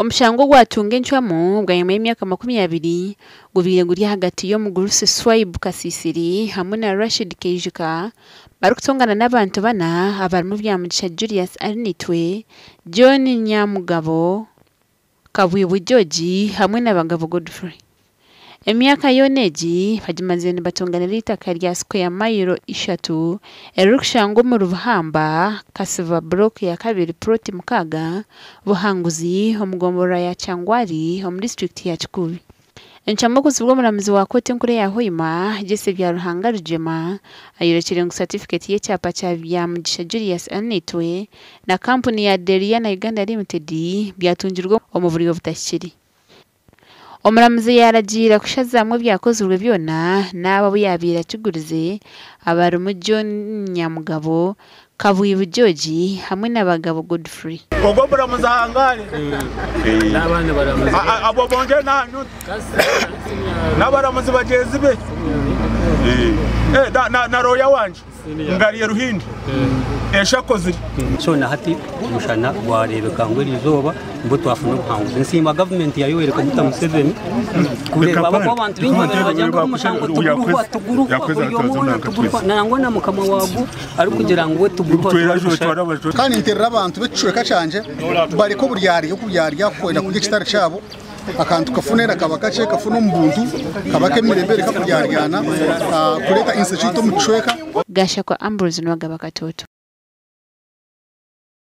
Omushango gwatunga enchwamu bwanyuma y'emyaka 20 gubire guri hagati yo Mugurusi Swaibu Kasisiri hamwe na Rashid Keijuka barikutongana n'abantu bana abarimu bya Mugisha Julius Arinitwe, John Nyamugabo, Kabuye Bujoji hamwe n'abagabo Godfrey. Emyaka yoneji bagimaze batongana litaka rya square mayiro 3 erukshango mu Ruhamba Kasiva block ya kabiri proti mukaga buhanguzi omugombora ya Changwari home district ya Chikubi. Enchamo kuzibwa muramizi wa kote nkure ya Hoima jese bya Ruhanga Rujema ayirekere ngo certificate ye cyapa cya bya Mugisha Julius Arinitwe na company ya Deriana Uganda Limited byatungirwa omuvurigo butashyiri. Omuramuzi yaragira kushazamwe byakozwe byona n'abo yabira kigurize abarumu John Nyamugabo, Kabuye Bujoji hamwe n'abagabo Godfrey. Ogo muramuzi hangare n'abana baramuzi abo bonje nanyu n'abaramuzi bagezi be na roya wanje ngariye Ruhindi eshakoze so na hati mushana warebeka ngo rizoba mbo twafuna ubuhanguzi nsimba government ya Yoweri Kaguta Museveni kureba abantu b'ingabire bajyanga mushango tuguru nango na mukama wagu ari kugira ngo tuguru kandi interera abantu becureka canje bariko buryari yo kubyarya kwenda kujya kitari cyabo akantu kafunera kabakache kafuna umbuntu kabakemire mbere kakuryana kureta institute mucweka gasha kwa Ambrose n'abagabo katoto.